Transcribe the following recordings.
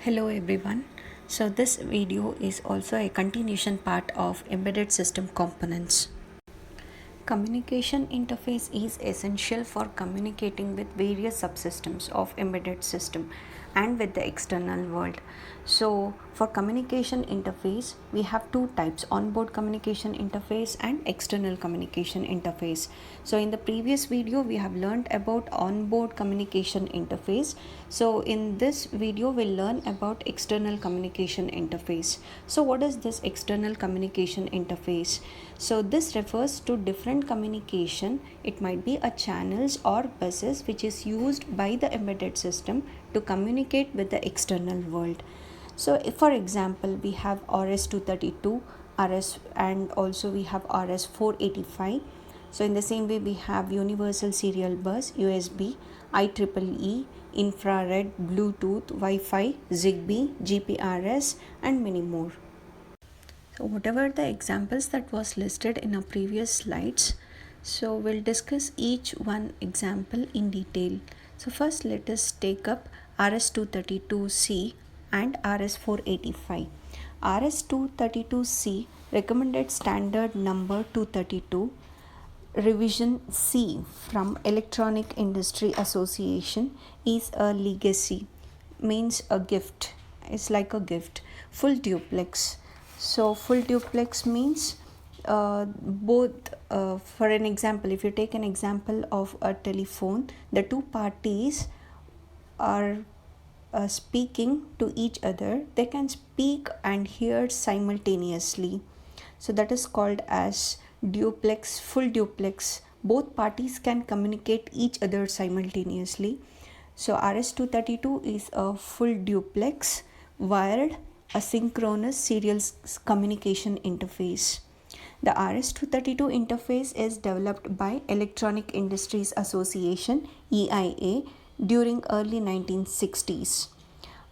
Hello everyone. So this video is also a continuation part of embedded system components. Communication interface is essential for communicating with various subsystems of embedded system and with the external world. So for communication interface, we have two types: onboard communication interface and external communication interface. So in the previous video, we have learned about onboard communication interface. So in this video, we'll learn about external communication interface. So what is this external communication interface? So this refers to different communication. It might be a channels or buses which is used by the embedded system to communicate with the external world. So if, for example, we have RS-232, RS, and also we have RS-485. So in the same way, we have Universal Serial Bus, USB, IEEE, infrared, Bluetooth, Wi-Fi, Zigbee, GPRS, and many more. So whatever the examples that was listed in our previous slides, so we'll discuss each one example in detail. So first let us take up RS-232C and RS-485. RS-232C recommended standard number 232 revision C from Electronic Industry Association is a legacy, means a gift. It's like a gift. Full duplex. So full duplex means for an example, if you take an example of a telephone, the two parties are speaking to each other. They can speak and hear simultaneously. So that is called as duplex, full duplex. Both parties can communicate each other simultaneously. So RS-232 is a full duplex wired asynchronous serial communication interface. The RS-232 interface is developed by Electronic Industries Association EIA during early 1960s.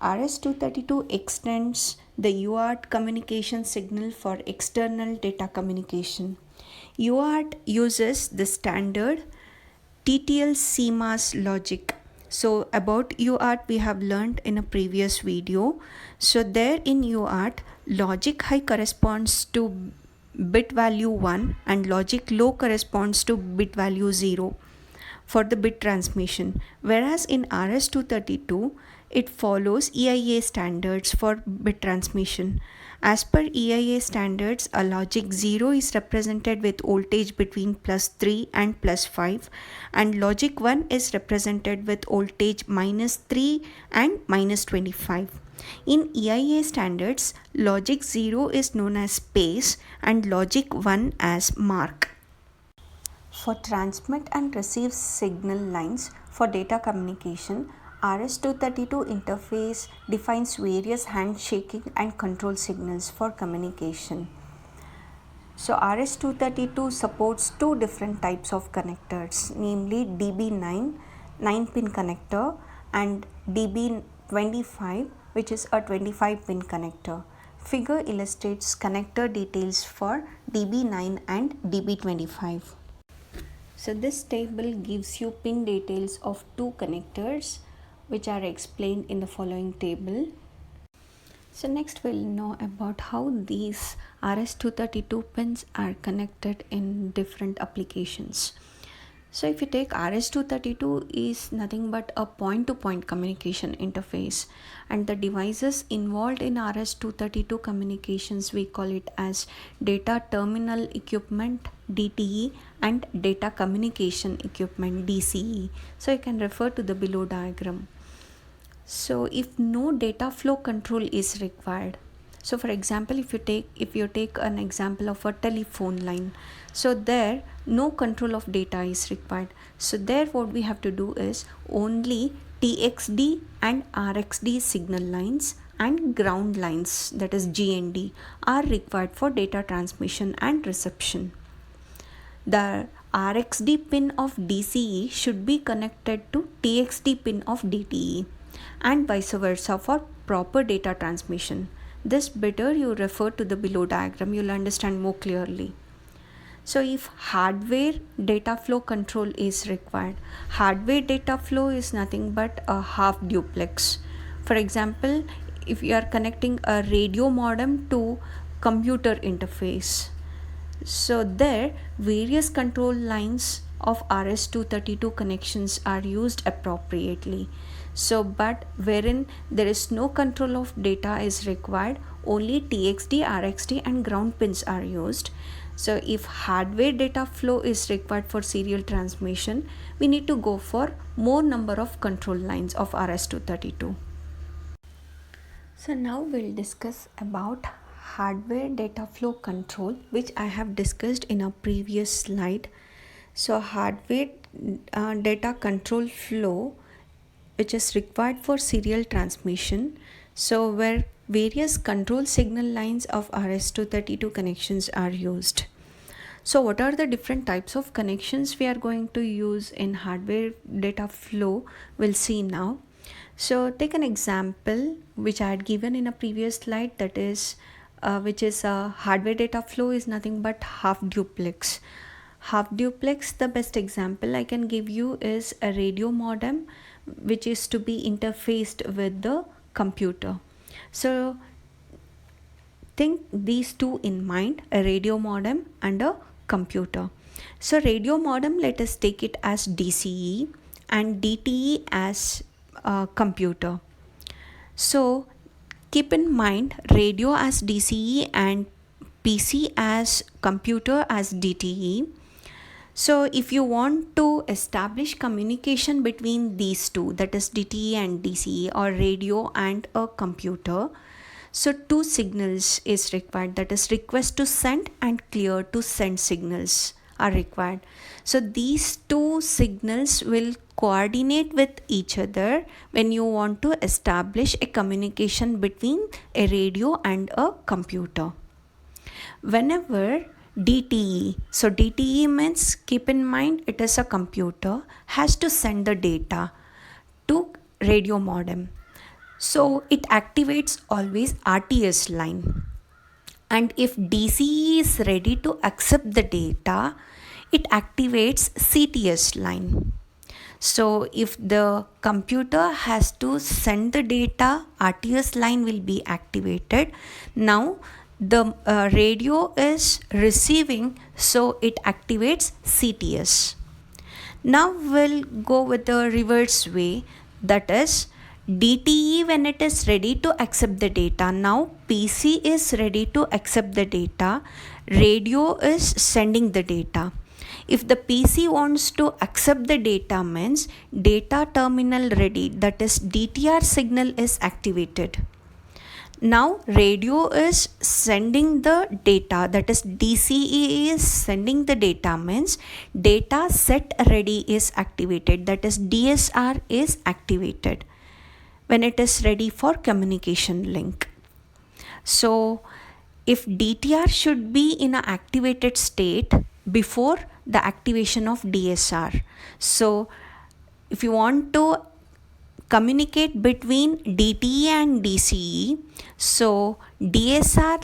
RS-232 extends the UART communication signal for external data communication. UART uses the standard TTL CMOS logic. So about UART we have learned in a previous video. So there in UART, logic high corresponds to bit value 1 and logic low corresponds to bit value 0 for the bit transmission, whereas in RS-232 it follows EIA standards for bit transmission. As per EIA standards, a logic 0 is represented with voltage between +3 and +5, and logic 1 is represented with voltage -3 and -25. In EIA standards, logic 0 is known as space and logic 1 as mark. For transmit and receive signal lines for data communication, RS-232 interface defines various handshaking and control signals for communication. So RS-232 supports two different types of connectors, namely DB9 9-pin connector and DB25, which is a 25-pin connector. Figure illustrates connector details for DB9 and DB25. So this table gives you pin details of two connectors which are explained in the following table. So next we'll know about how these RS-232 pins are connected in different applications. So if you take RS-232 is nothing but a point-to-point communication interface, and the devices involved in RS-232 communications, we call it as data terminal equipment DTE and data communication equipment DCE. So you can refer to the below diagram. So if no data flow control is required, so for example, if you take an example of a telephone line, so there no control of data is required. So there what we have to do is only TXD and RXD signal lines and ground lines, that is GND, are required for data transmission and reception. The RXD pin of DCE should be connected to TXD pin of DTE and vice versa for proper data transmission. This better you refer to the below diagram, you'll understand more clearly. So if hardware data flow control is required, hardware data flow is nothing but a half duplex. For example, if you are connecting a radio modem to computer interface. So there various control lines of RS-232 connections are used appropriately. So but wherein there is no control of data is required, only TXD, RXD and ground pins are used. So if hardware data flow is required for serial transmission, we need to go for more number of control lines of RS-232. So now we'll discuss about hardware data flow control, which I have discussed in a previous slide. So hardware data control flow, which is required for serial transmission. So where various control signal lines of RS-232 connections are used. So what are the different types of connections we are going to use in hardware data flow? We'll see now. So take an example which I had given in a previous slide, that is which is hardware data flow is nothing but half duplex. Half duplex, the best example I can give you is a radio modem which is to be interfaced with the computer. So think these two in mind, a radio modem and a computer. So radio modem, let us take it as DCE and DTE as computer. So keep in mind radio as DCE and PC as computer as DTE. So if you want to establish communication between these two, that is DTE and DCE, or radio and a computer, so two signals is required, that is request to send and clear to send signals are required. So these two signals will coordinate with each other when you want to establish a communication between a radio and a computer. Whenever DTE, so DTE means, keep in mind it is a computer, has to send the data to radio modem. So it activates always RTS line. And if DCE is ready to accept the data, it activates CTS line. So if the computer has to send the data, RTS line will be activated. Now the radio is receiving, so it activates CTS. Now we'll go with the reverse way, that is DTE when it is ready to accept the data. Now PC is ready to accept the data, radio is sending the data. If the PC wants to accept the data means data terminal ready, that is DTR signal is activated. Now radio is sending the data, that is DCE is sending the data means data set ready is activated, that is DSR is activated when it is ready for communication link. So if DTR should be in an activated state before the activation of DSR. So if you want to communicate between DTE and DCE, so DTR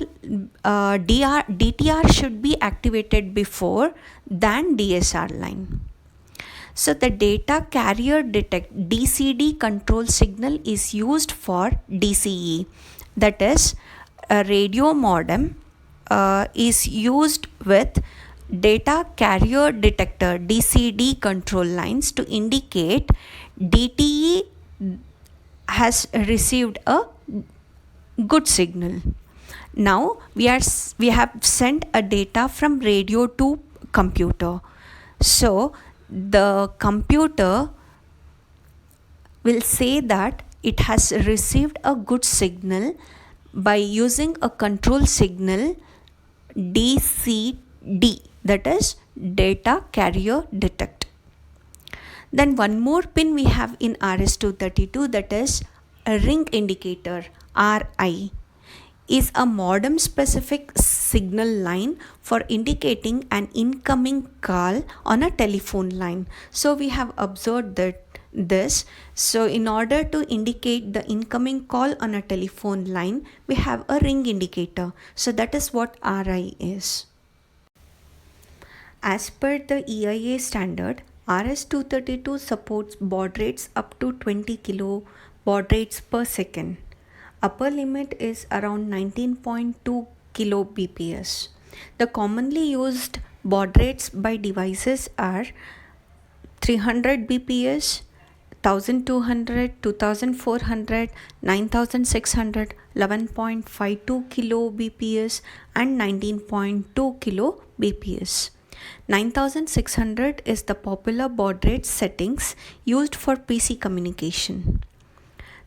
should be activated before than DSR line. So the data carrier detect DCD control signal is used for DCE, that is a radio modem is used with data carrier detector DCD control lines to indicate DTE has received a good signal. Now we have sent a data from radio to computer. So the computer will say that it has received a good signal by using a control signal DCD, that is data carrier detect. Then one more pin we have in RS-232, that is a ring indicator RI, is a modem specific signal line for indicating an incoming call on a telephone line. So we have observed that this. So in order to indicate the incoming call on a telephone line, we have a ring indicator. So that is what RI is. As per the EIA standard, RS-232 supports baud rates up to 20 kilo baud rates per second. upper limit is around 19.2 kilo bps. The commonly used baud rates by devices are 300 bps, 1200, 2400, 9600, 11.52 kilo bps and 19.2 kilo bps. 9600 is the popular baud rate settings used for PC communication.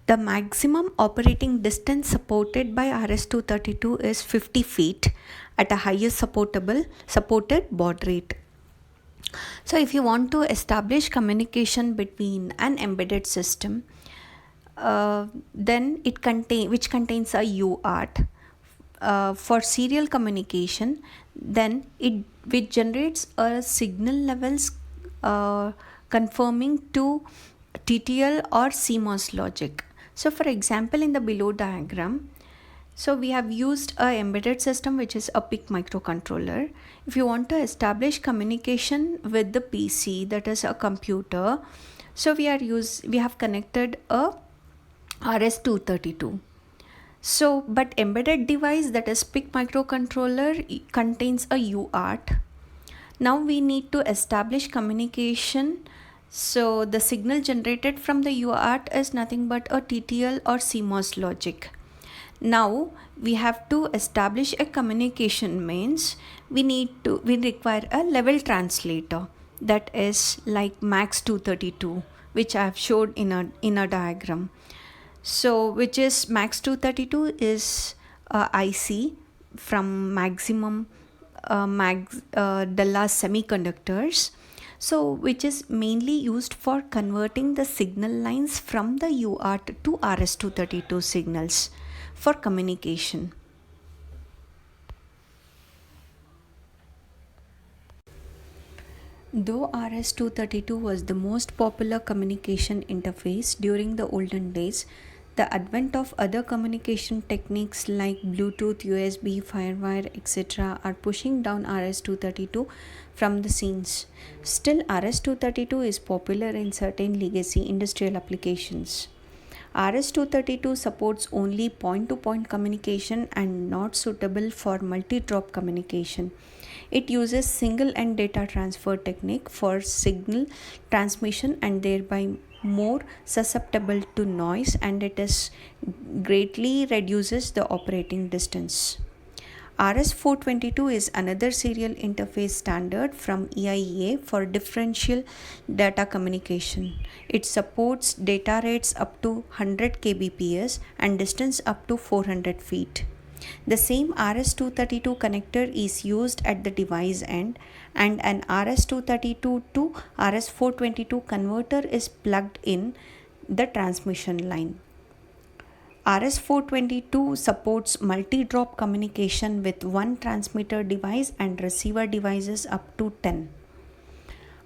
The maximum operating distance supported by RS-232 is 50 feet at a highest supported baud rate. So if you want to establish communication between an embedded system, then which contains a UART for serial communication, then which generates a signal levels conforming to TTL or CMOS logic. So for example, in the below diagram, so we have used a embedded system which is a PIC microcontroller. If you want to establish communication with the PC, that is a computer, so we have connected a RS-232. So but embedded device, that is PIC microcontroller, contains a UART. Now we need to establish communication. So the signal generated from the UART is nothing but a TTL or CMOS logic. Now we have to establish a communication, means we require a level translator, that is like MAX232, which I have showed in a diagram. So which is MAX232 is IC from Maximum Dallas Semiconductors. So which is mainly used for converting the signal lines from the UART to RS-232 signals for communication. Though RS-232 was the most popular communication interface during the olden days, the advent of other communication techniques like Bluetooth, USB, Firewire, etc. are pushing down RS-232 from the scenes. Still, RS-232 is popular in certain legacy industrial applications. RS-232 supports only point-to-point communication and not suitable for multi-drop communication. It uses single-end data transfer technique for signal transmission and thereby more susceptible to noise, and it is greatly reduces the operating distance. RS-422 is another serial interface standard from EIEA for differential data communication. It supports data rates up to 100 kbps and distance up to 400 feet. The same RS-232 connector is used at the device end, and an RS-232 to RS-422 converter is plugged in the transmission line. RS-422 supports multi-drop communication with one transmitter device and receiver devices up to 10.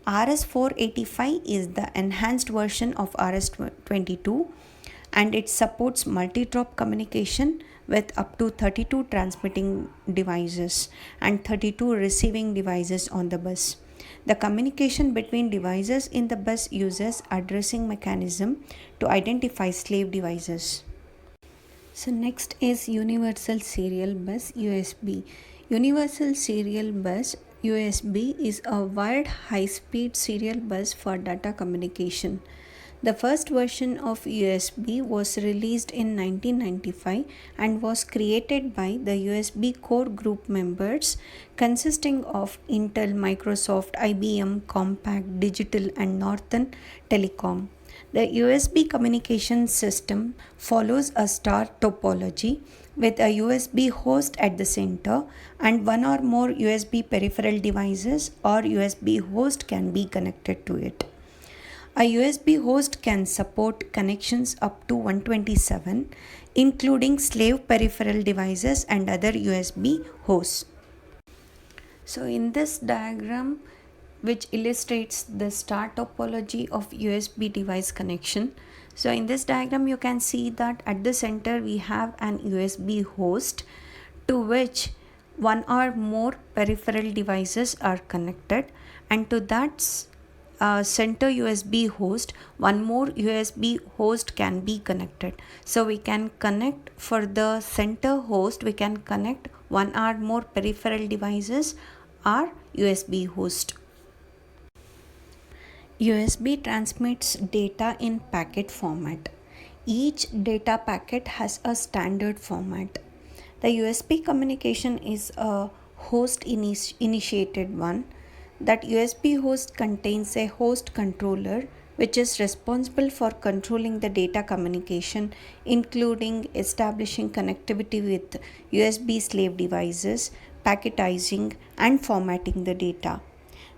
RS-485 is the enhanced version of RS-22 and it supports multi-drop communication with up to 32 transmitting devices and 32 receiving devices on the bus. The communication between devices in the bus uses addressing mechanism to identify slave devices. So next is Universal Serial Bus USB. Universal Serial Bus USB is a wired high-speed serial bus for data communication. The first version of USB was released in 1995 and was created by the USB core group members consisting of Intel, Microsoft, IBM, Compaq, Digital and Northern Telecom. The USB communication system follows a star topology with a USB host at the center and one or more USB peripheral devices or USB host can be connected to it. A USB host can support connections up to 127, including slave peripheral devices and other USB hosts. So in this diagram, which illustrates the star topology of USB device connection. So in this diagram, you can see that at the center we have an USB host to which one or more peripheral devices are connected, and to that a center USB host, one more USB host can be connected. So we can connect for the center host, we can connect one or more peripheral devices or USB host. USB transmits data in packet format. Each data packet has a standard format. The USB communication is a host initiated one. That USB host contains a host controller which is responsible for controlling the data communication, including establishing connectivity with USB slave devices, packetizing, and formatting the data.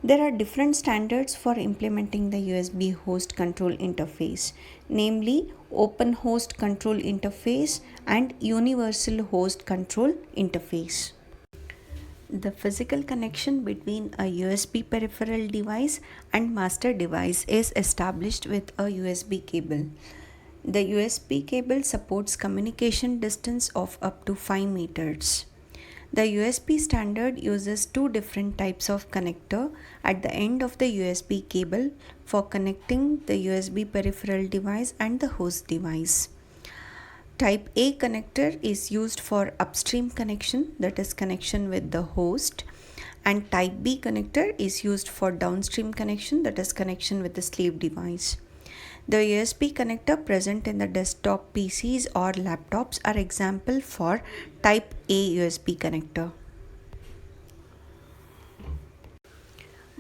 There are different standards for implementing the USB host control interface, namely Open Host Control Interface and Universal Host Control Interface. The physical connection between a USB peripheral device and master device is established with a USB cable. The USB cable supports communication distance of up to 5 meters. The USB standard uses two different types of connector at the end of the USB cable for connecting the USB peripheral device and the host device. Type A connector is used for upstream connection, that is connection with the host, and type B connector is used for downstream connection, that is connection with the slave device. The USB connector present in the desktop PCs or laptops are example for type A USB connector.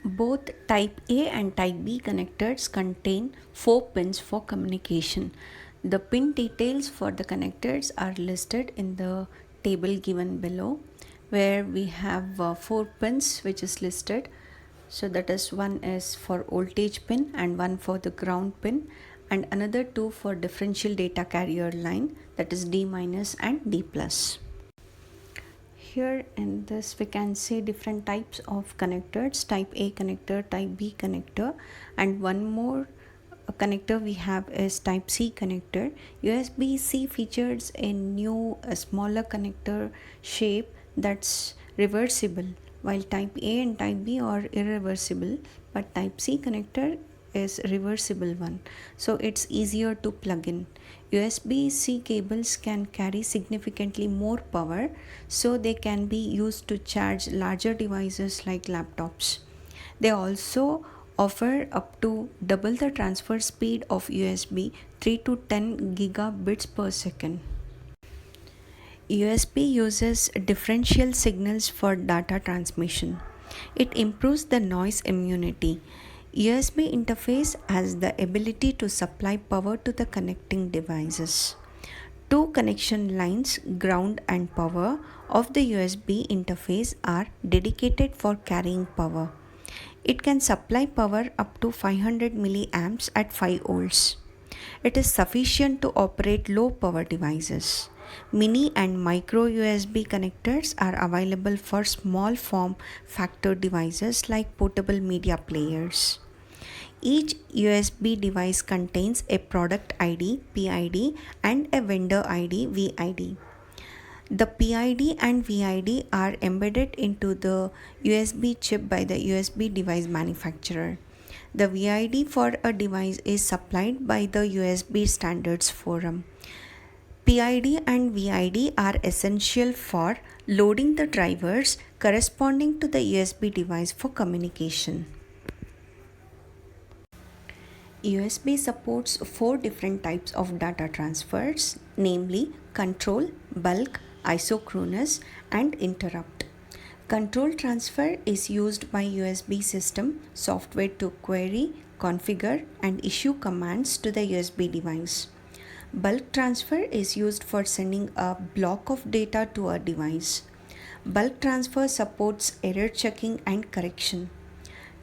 Both type A and type B connectors contain 4 pins for communication. The pin details for the connectors are listed in the table given below, where we have 4 pins which is listed. So that is, one is for voltage pin and one for the ground pin, and another 2 for differential data carrier line, that is D- and D+. Here in this we can see different types of connectors, type A connector, type B connector, and one more connector we have is type C connector. USB-C features a new smaller connector shape that's reversible, while type A and type B are irreversible, but type C connector is reversible one, so it's easier to plug in. USB-C cables can carry significantly more power, so they can be used to charge larger devices like laptops. They also offer up to double the transfer speed of USB, 3 to 10 gigabits per second. USB uses differential signals for data transmission. It improves the noise immunity. USB interface has the ability to supply power to the connecting devices. Two connection lines, ground and power, of the USB interface are dedicated for carrying power. It can supply power up to 500 milliamps at 5 volts. It is sufficient to operate low power devices. Mini and micro USB connectors are available for small form factor devices like portable media players. Each USB device contains a product ID (PID) and a vendor ID (VID). The PID and VID are embedded into the USB chip by the USB device manufacturer. The VID for a device is supplied by the USB Standards Forum. PID and VID are essential for loading the drivers corresponding to the USB device for communication. USB supports 4 different types of data transfers, namely control, bulk, isochronous, and interrupt. Control transfer is used by USB system software to query, configure, and issue commands to the USB device. Bulk transfer is used for sending a block of data to a device. Bulk transfer supports error checking and correction.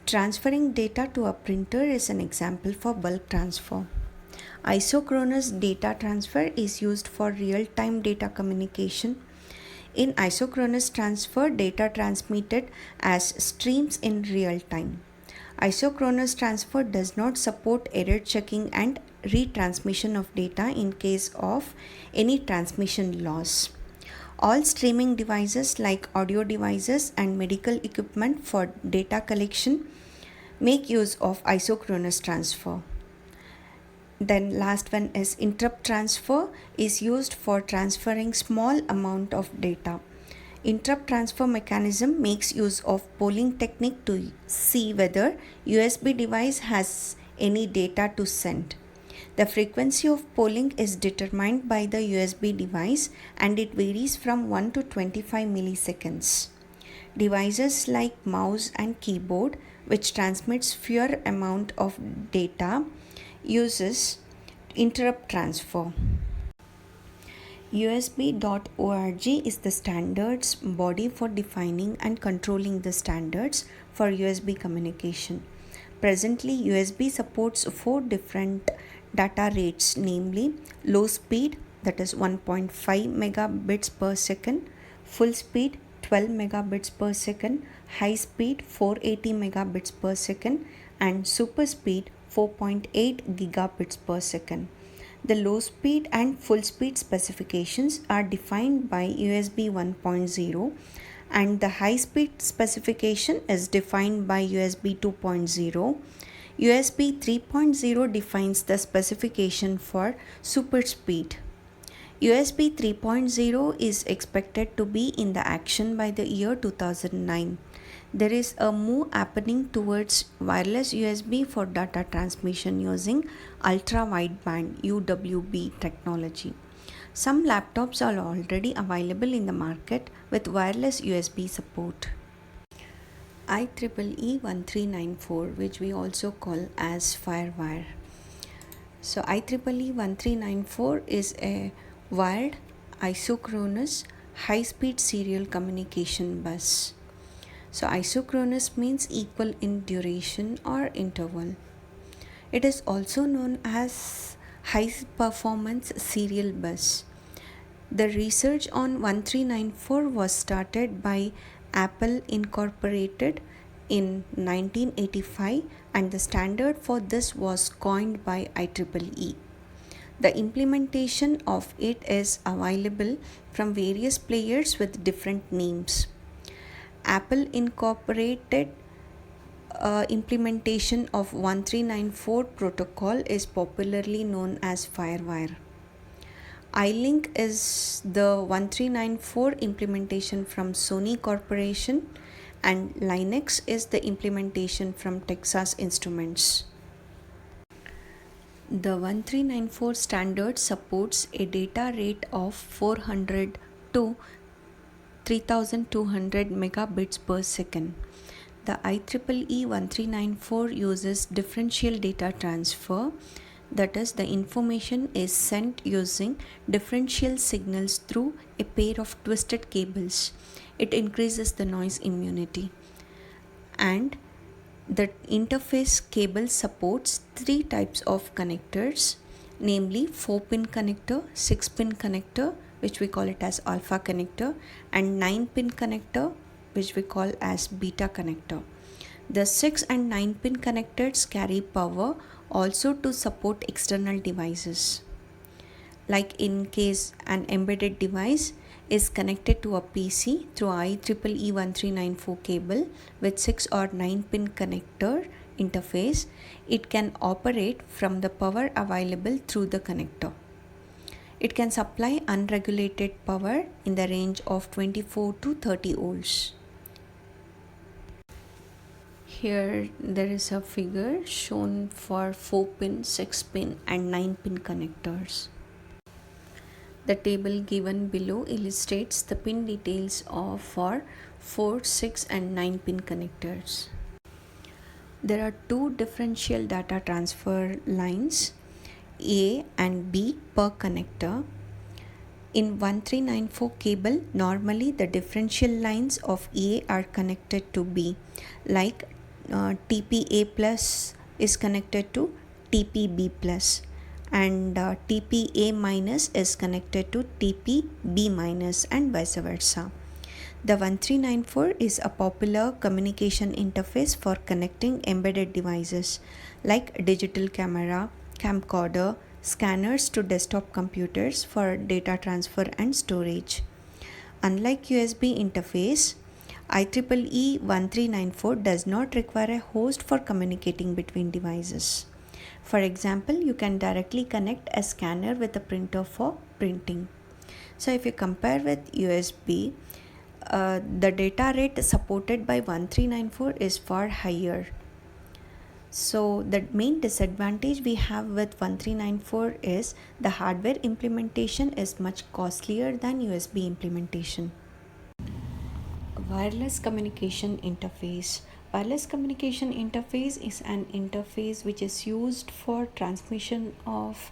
Transferring data to a printer is an example for bulk transfer. Isochronous data transfer is used for real-time data communication. In isochronous transfer, data transmitted as streams in real time. Isochronous transfer does not support error checking and retransmission of data in case of any transmission loss. All streaming devices like audio devices and medical equipment for data collection make use of isochronous transfer. Then last one is interrupt transfer, is used for transferring small amount of data. Interrupt transfer mechanism makes use of polling technique to see whether USB device has any data to send. The frequency of polling is determined by the USB device and it varies from 1 to 25 milliseconds. Devices like mouse and keyboard, which transmits fewer amount of data, uses interrupt transfer. USB.org is the standards body for defining and controlling the standards for USB communication. Presently, USB supports 4 different data rates, namely low speed, that is 1.5 megabits per second, full speed 12 megabits per second, high speed 480 megabits per second, and super speed 4.8 gigabits per second. The low speed and full speed specifications are defined by USB 1.0 and the high speed specification is defined by USB 2.0. USB 3.0 defines the specification for super speed. USB 3.0 is expected to be in the action by the year 2009. There is a move happening towards wireless USB for data transmission using ultra wideband UWB technology. Some laptops are already available in the market with wireless USB support. IEEE 1394, which we also call as FireWire. So IEEE 1394 is a wired isochronous high-speed serial communication bus. So isochronous means equal in duration or interval. It is also known as high performance serial bus. The research on 1394 was started by Apple Incorporated in 1985 and the standard for this was coined by IEEE. The implementation of it is available from various players with different names. Apple Incorporated implementation of 1394 protocol is popularly known as FireWire. iLink is the 1394 implementation from Sony Corporation and Linux is the implementation from Texas Instruments. The 1394 standard supports a data rate of 400 to 3200 megabits per second. The IEEE 1394 uses differential data transfer, that is, the information is sent using differential signals through a pair of twisted cables. It increases the noise immunity. And the interface cable supports 3 types of connectors, namely 4-pin connector, 6-pin connector, which we call it as alpha connector, and 9-pin connector, which we call as beta connector. The 6 and 9-pin connectors carry power also to support external devices. Like in case an embedded device is connected to a PC through IEEE 1394 cable with 6 or 9-pin connector interface, it can operate from the power available through the connector. It can supply unregulated power in the range of 24 to 30 volts. Here there is a figure shown for 4-pin, 6-pin and 9-pin connectors. The table given below illustrates the pin details for 4, 6 and 9-pin connectors. There are 2 differential data transfer lines, A and B per connector. In 1394 cable, normally the differential lines of A are connected to B, like TPA plus is connected to TPB plus and TPA minus is connected to TPB minus and vice versa. The 1394 is a popular communication interface for connecting embedded devices like digital camera, camcorder, scanners to desktop computers for data transfer and storage. Unlike USB interface, IEEE 1394 does not require a host for communicating between devices. For example, you can directly connect a scanner with a printer for printing. So if you compare with USB, the data rate supported by 1394 is far higher. So the main disadvantage we have with 1394 is the hardware implementation is much costlier than USB implementation. Wireless communication interface. Wireless communication interface is an interface which is used for transmission of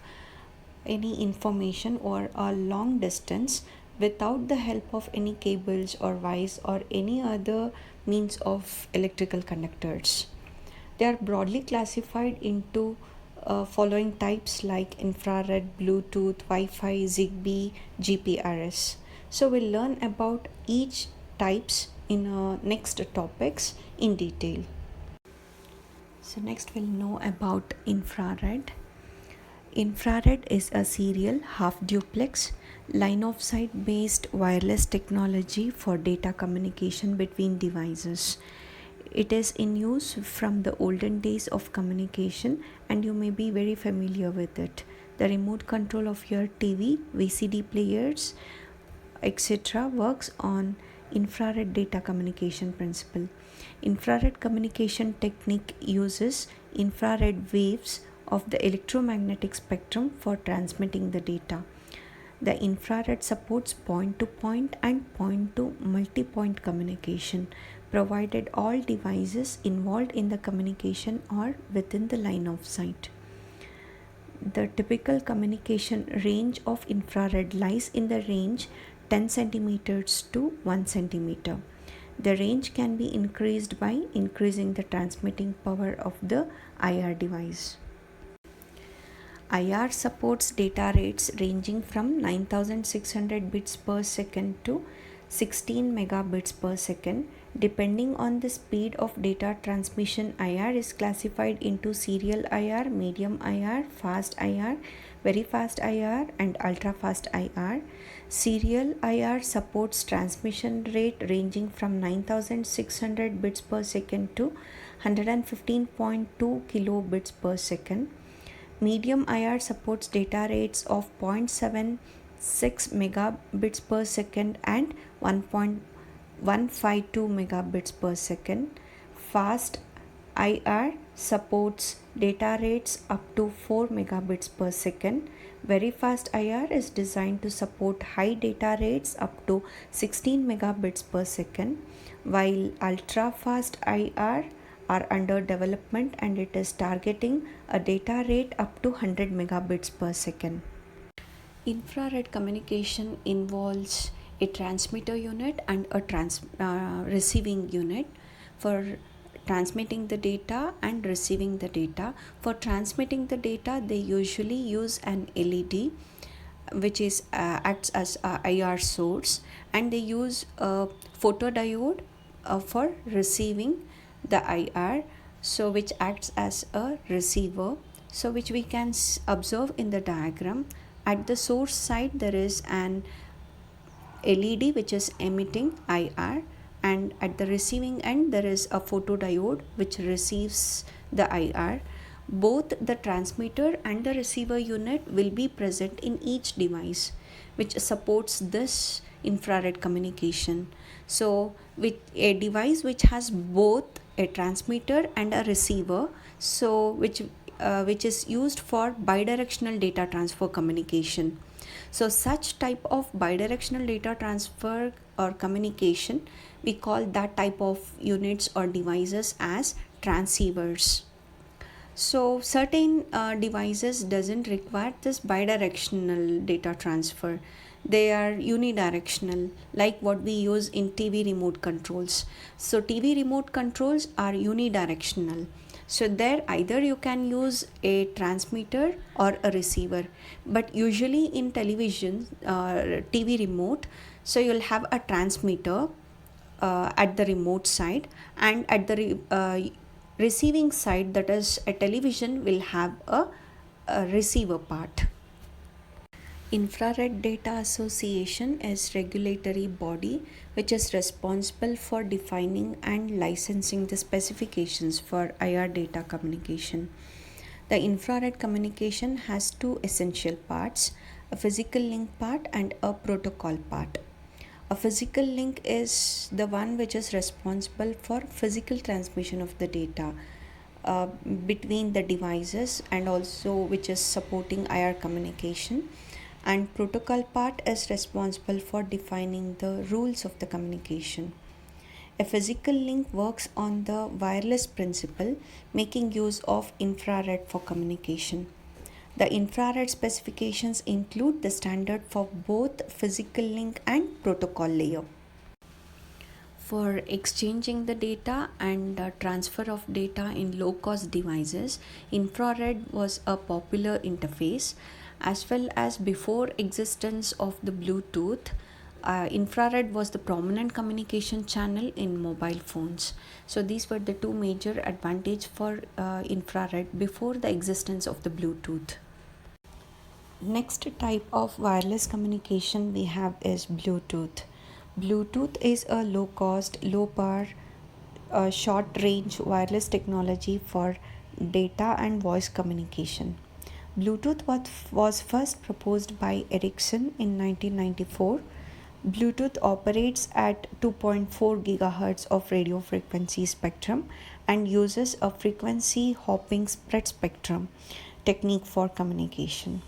any information or a long distance without the help of any cables or wires or any other means of electrical conductors. They are broadly classified into following types like infrared, Bluetooth, Wi-Fi, Zigbee, GPRS. So we'll learn about each types in next topics in detail. So next we'll know about infrared. Infrared is a serial half duplex line of sight based wireless technology for data communication between devices. It is in use from the olden days of communication and you may be very familiar with it. The remote control of your TV, VCD players, etc. works on infrared data communication principle. Infrared communication technique uses infrared waves of the electromagnetic spectrum for transmitting the data. The infrared supports point-to-point and point-to-multipoint communication, provided all devices involved in the communication are within the line of sight. The typical communication range of infrared lies in the range 10 centimeters to 1 centimeter. The range can be increased by increasing the transmitting power of the IR device. IR supports data rates ranging from 9600 bits per second to 16 megabits per second. Depending on the speed of data transmission, IR is classified into serial IR, medium IR, fast IR, very fast IR, and ultra fast IR. Serial IR supports transmission rate ranging from 9600 bits per second to 115.2 kilobits per second. Medium IR supports data rates of 0.76 megabits per second and 1.152 megabits per second. Fast IR supports data rates up to 4 megabits per second. Very fast IR is designed to support high data rates up to 16 megabits per second, while ultra fast IR are under development and it is targeting a data rate up to 100 megabits per second. Infrared communication involves a transmitter unit and a receiving unit for transmitting the data and receiving the data. For transmitting the data, they usually use an LED which is acts as a IR source, and they use a photodiode for receiving the IR, so which acts as a receiver, so which we can observe in the diagram. At the source side there is an LED which is emitting IR, and at the receiving end there is a photodiode which receives the IR. Both the transmitter and the receiver unit will be present in each device which supports this infrared communication. So with a device which has both a transmitter and a receiver, so which is used for bidirectional data transfer communication. So such type of bidirectional data transfer or communication, we call that type of units or devices as transceivers. So certain devices doesn't require this bidirectional data transfer. They are unidirectional, like what we use in TV remote controls. So TV remote controls are unidirectional. So there either you can use a transmitter or a receiver, but usually in television TV remote, so you'll have a transmitter at the remote side, and at the receiving side, that is a television, will have a receiver part. Infrared Data Association is regulatory body which is responsible for defining and licensing the specifications for IR data communication. The infrared communication has two essential parts, a physical link part and a protocol part. A physical link is the one which is responsible for physical transmission of the data uh, between the devices and also which is supporting IR communication, and protocol part is responsible for defining the rules of the communication. A physical link works on the wireless principle, making use of infrared for communication. The infrared specifications include the standard for both physical link and protocol layer. For exchanging the data and transfer of data in low cost devices, infrared was a popular interface, as well as before existence of the Bluetooth. Infrared was the prominent communication channel in mobile phones. So these were the two major advantages for infrared before the existence of the Bluetooth. Next type of wireless communication we have is Bluetooth. Bluetooth is a low cost, low power, short range wireless technology for data and voice communication. Bluetooth was first proposed by Ericsson in 1994. Bluetooth operates at 2.4 GHz of radio frequency spectrum and uses a frequency hopping spread spectrum technique for communication.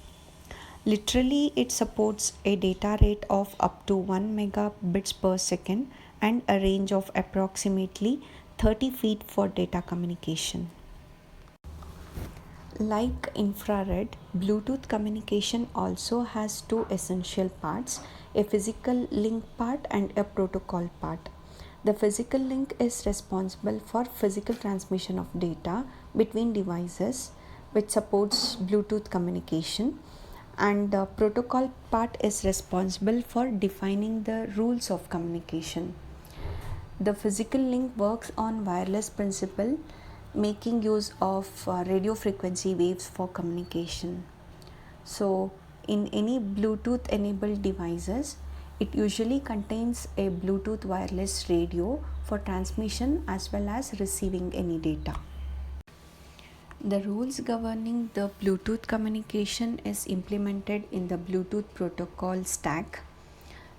Literally, it supports a data rate of up to 1 megabits per second and a range of approximately 30 feet for data communication. Like infrared, Bluetooth communication also has two essential parts, a physical link part and a protocol part. The physical link is responsible for physical transmission of data between devices, which supports Bluetooth communication, and the protocol part is responsible for defining the rules of communication. The physical link works on wireless principle, making use of radio frequency waves for communication. So in any Bluetooth enabled devices, it usually contains a Bluetooth wireless radio for transmission as well as receiving any data. The rules governing the Bluetooth communication is implemented in the Bluetooth protocol stack.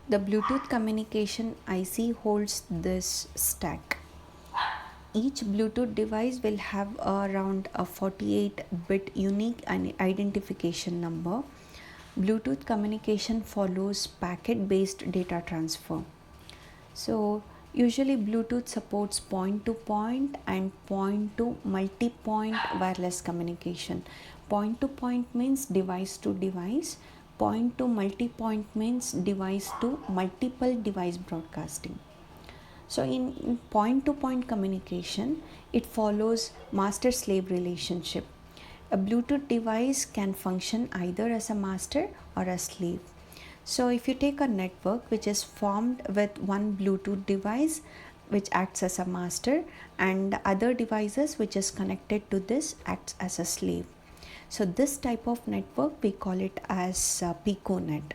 The Bluetooth communication IC holds this stack. Each Bluetooth device will have around a 48-bit unique identification number. Bluetooth communication follows packet-based data transfer. So usually Bluetooth supports point-to-point and point-to-multi-point wireless communication. Point-to-point means device to device. Point-to-multi-point means device to multiple device broadcasting. So in point-to-point communication, it follows master-slave relationship. A Bluetooth device can function either as a master or a slave. So if you take a network which is formed with one Bluetooth device which acts as a master and other devices which is connected to this acts as a slave. So this type of network we call it as PicoNet.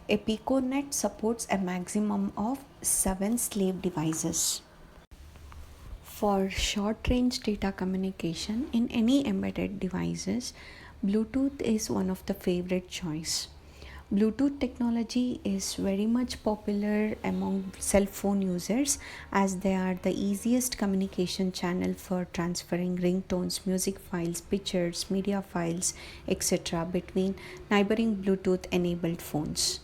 A PicoNet supports a maximum of 7 slave devices. For short range data communication in any embedded devices, Bluetooth is one of the favorite choice. Bluetooth technology is very much popular among cell phone users as they are the easiest communication channel for transferring ringtones, music files, pictures, media files, etc. between neighboring Bluetooth enabled phones.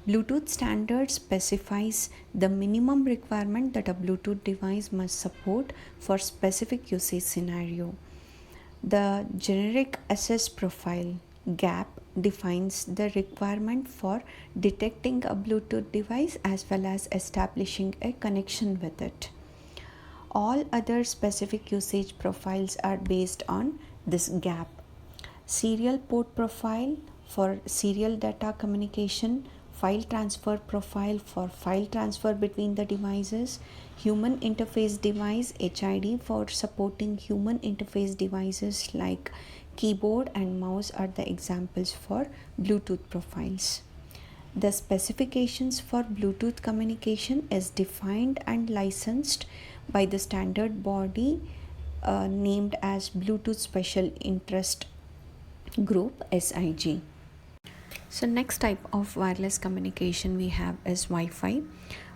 Bluetooth standard specifies the minimum requirement that a Bluetooth device must support for specific usage scenario. The generic access profile gap defines the requirement for detecting a Bluetooth device as well as establishing a connection with it. All other specific usage profiles are based on this gap. Serial port profile for serial data communication, file transfer profile for file transfer between the devices, human interface device HID for supporting human interface devices like keyboard and mouse are the examples for Bluetooth profiles. The specifications for Bluetooth communication is defined and licensed by the standard body named as Bluetooth Special Interest Group SIG. So next type of wireless communication we have is Wi-Fi.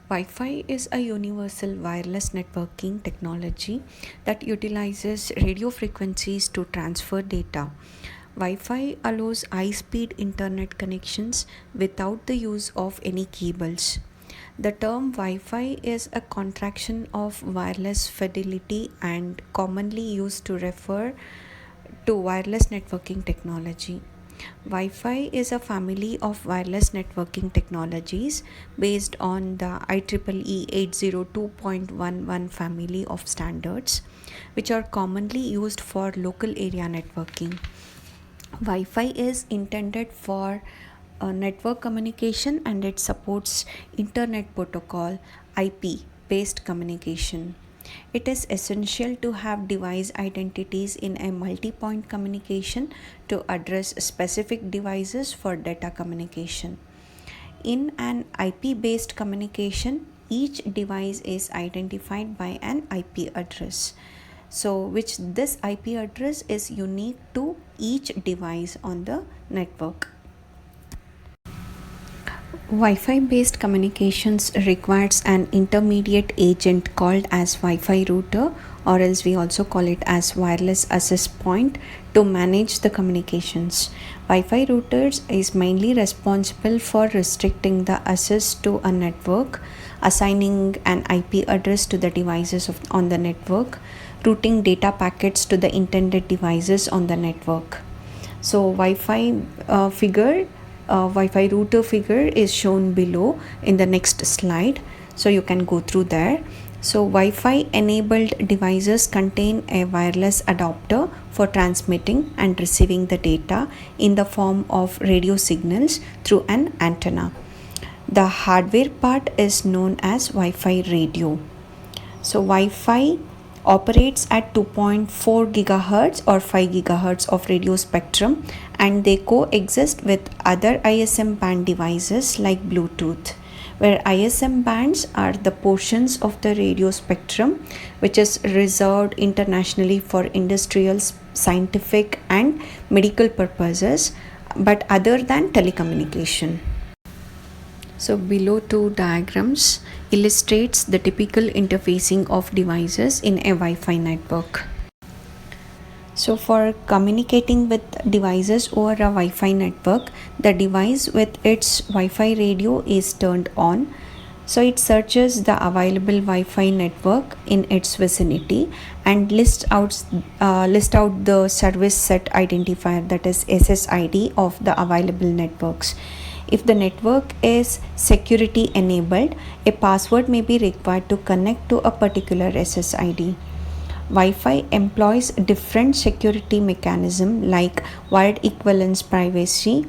Wi-Fi is a universal wireless networking technology that utilizes radio frequencies to transfer data. Wi-Fi allows high-speed internet connections without the use of any cables. The term Wi-Fi is a contraction of wireless fidelity and commonly used to refer to wireless networking technology. Wi-Fi is a family of wireless networking technologies based on the IEEE 802.11 family of standards, which are commonly used for local area networking. Wi-Fi is intended for network communication and it supports Internet Protocol IP based communication. It is essential to have device identities in a multi-point communication to address specific devices for data communication. In an IP-based communication, each device is identified by an IP address. So which this IP address is unique to each device on the network. Wi-Fi based communications requires an intermediate agent called as Wi-Fi router, or else we also call it as wireless access point, to manage the communications. Wi-Fi routers is mainly responsible for restricting the access to a network, assigning an IP address to the devices on the network, routing data packets to the intended devices on the network. So Wi-Fi Wi-Fi router figure is shown below in the next slide, so you can go through there. So Wi-Fi enabled devices contain a wireless adapter for transmitting and receiving the data in the form of radio signals through an antenna. The hardware part is known as Wi-Fi radio. So Wi-Fi operates at 2.4 gigahertz or 5 gigahertz of radio spectrum, and they coexist with other ISM band devices like Bluetooth, where ISM bands are the portions of the radio spectrum which is reserved internationally for industrial, scientific and medical purposes, but other than telecommunication. So below two diagrams illustrates the typical interfacing of devices in a Wi-Fi network. So for communicating with devices over a Wi-Fi network, the device with its Wi-Fi radio is turned on. So it searches the available Wi-Fi network in its vicinity and list out the service set identifier, that is SSID, of the available networks. If the network is security enabled, a password may be required to connect to a particular SSID. Wi-Fi employs different security mechanisms like wired equivalence privacy,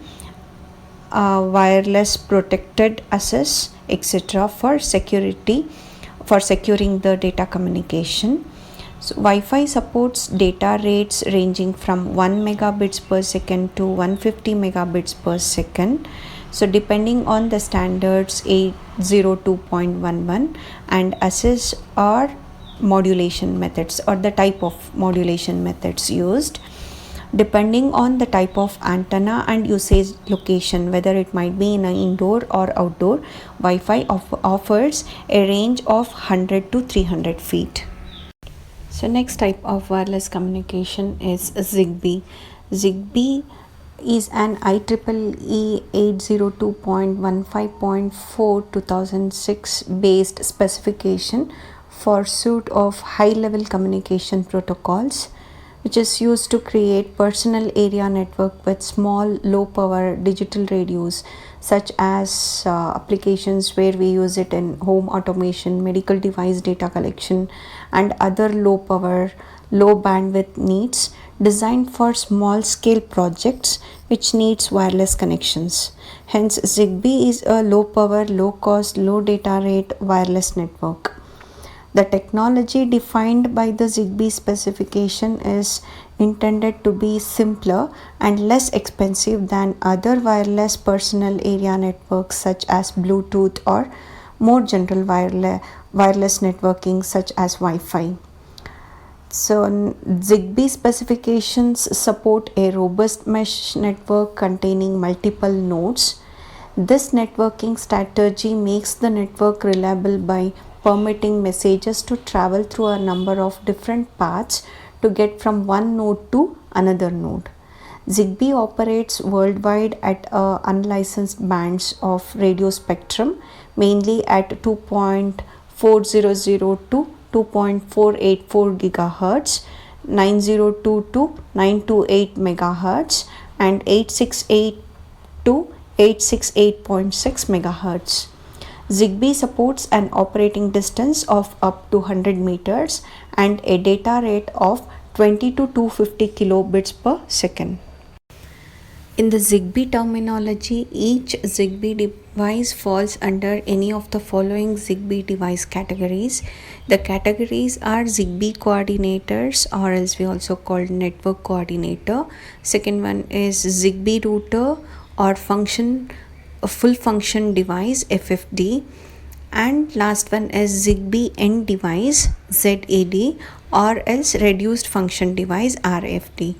wireless protected access, etc. for securing the data communication. So Wi-Fi supports data rates ranging from 1 megabits per second to 150 megabits per second. So depending on the standards 802.11 and access or modulation methods, or the type of modulation methods used, depending on the type of antenna and usage location, whether it might be in an indoor or outdoor, Wi-Fi offers a range of 100 to 300 feet. So next type of wireless communication is Zigbee. Zigbee is an IEEE 802.15.4 2006 based specification for suite of high-level communication protocols, which is used to create personal area network with small low-power digital radios, such as applications where we use it in home automation, medical device data collection, and other low-power, low bandwidth needs designed for small-scale projects which needs wireless connections. Hence, Zigbee is a low-power, low-cost, low data rate wireless network. The technology defined by the ZigBee specification is intended to be simpler and less expensive than other wireless personal area networks such as Bluetooth or more general wireless networking such as Wi-Fi. So ZigBee specifications support a robust mesh network containing multiple nodes. This networking strategy makes the network reliable by permitting messages to travel through a number of different paths to get from one node to another node. ZigBee operates worldwide at unlicensed bands of radio spectrum, mainly at 2.400 to 2.484 GHz, 902 to 928 MHz, and 868 to 868.6 MHz. ZigBee supports an operating distance of up to 100 meters and a data rate of 20 to 250 kilobits per second. In the ZigBee terminology, each ZigBee device falls under any of the following ZigBee device categories. The categories are ZigBee coordinators, or else we also call network coordinator. Second one is ZigBee router or full function device, FFD. And last one is ZigBee end device, ZED, or else reduced function device, RFD.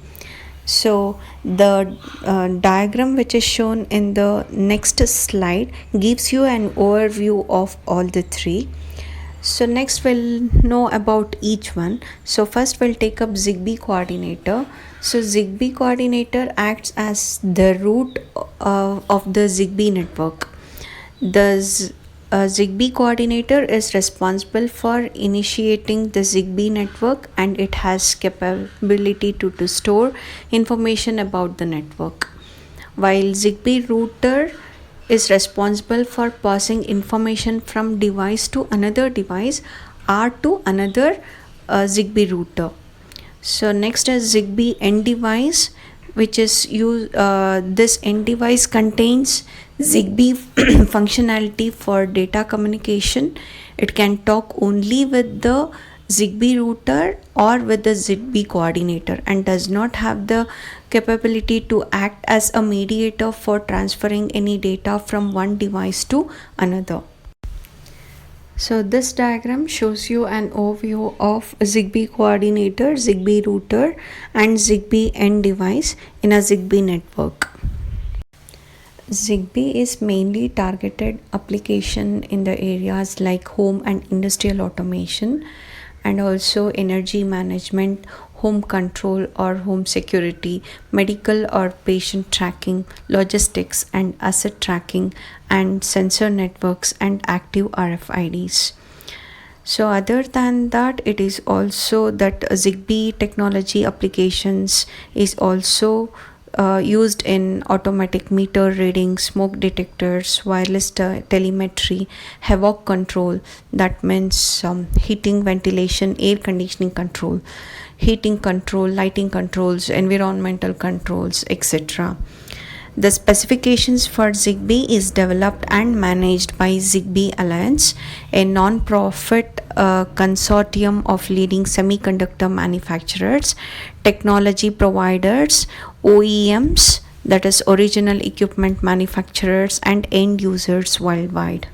So the diagram which is shown in the next slide gives you an overview of all the three. So next we'll know about each one. So first we'll take up ZigBee coordinator. So ZigBee coordinator acts as the root of the ZigBee network. The ZigBee coordinator is responsible for initiating the ZigBee network, and it has capability to store information about the network, while ZigBee router is responsible for passing information from device to another device or to another ZigBee router. So next is ZigBee end device, which is this end device contains ZigBee functionality for data communication. It can talk only with the ZigBee router or with the ZigBee coordinator and does not have the capability to act as a mediator for transferring any data from one device to another. So this diagram shows you an overview of ZigBee coordinator, ZigBee router, and ZigBee end device in a ZigBee network. ZigBee is mainly targeted application in the areas like home and industrial automation, and also energy management, home control or home security, medical or patient tracking, logistics and asset tracking, and sensor networks and active RFIDs. So other than that, it is also that ZigBee technology applications is also used in automatic meter reading, smoke detectors, wireless telemetry, havoc control, that means heating, ventilation, air conditioning control, heating control, lighting controls, environmental controls, etc. The specifications for ZigBee is developed and managed by ZigBee Alliance, a non-profit consortium of leading semiconductor manufacturers, technology providers, OEMs, that is original equipment manufacturers, and end users worldwide.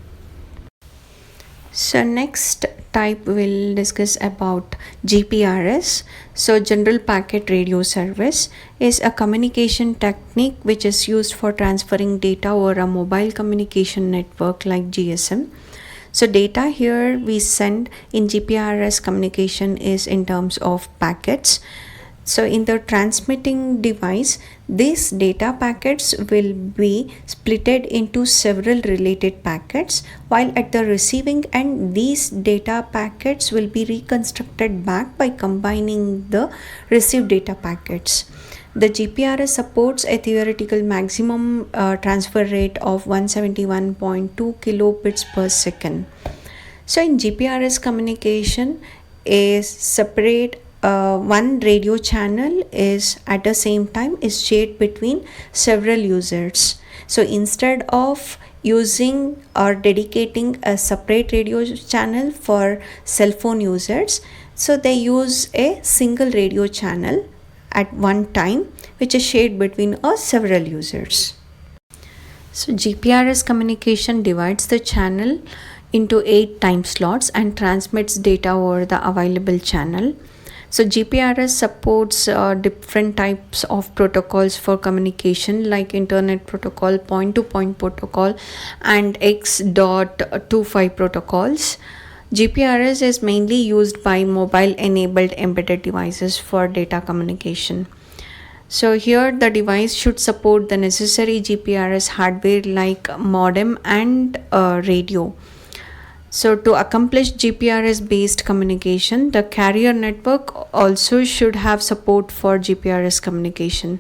So next type we'll discuss about GPRS. So General Packet Radio Service is a communication technique which is used for transferring data over a mobile communication network like GSM. So data here we send in GPRS communication is in terms of packets. So in the transmitting device, these data packets will be splitted into several related packets, while at the receiving end, these data packets will be reconstructed back by combining the received data packets. The GPRS supports a theoretical maximum transfer rate of 171.2 kilobits per second. So in GPRS communication, a separate one radio channel is at the same time is shared between several users. So instead of using or dedicating a separate radio channel for cell phone users. So they use a single radio channel at one time, which is shared between several users. So GPRS communication divides the channel into 8 time slots and transmits data over the available channel. So GPRS supports different types of protocols for communication like Internet Protocol, point-to-point protocol, and X.25 protocols. GPRS is mainly used by mobile-enabled embedded devices for data communication. So here the device should support the necessary GPRS hardware like modem and radio. So to accomplish GPRS based communication, the carrier network also should have support for GPRS communication.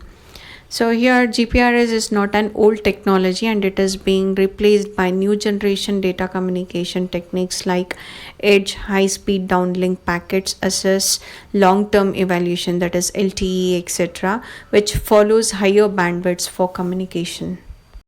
So here GPRS is not an old technology and it is being replaced by new generation data communication techniques like edge, high speed downlink packets, assess, long term evaluation, that is LTE, etc., which follows higher bandwidths for communication.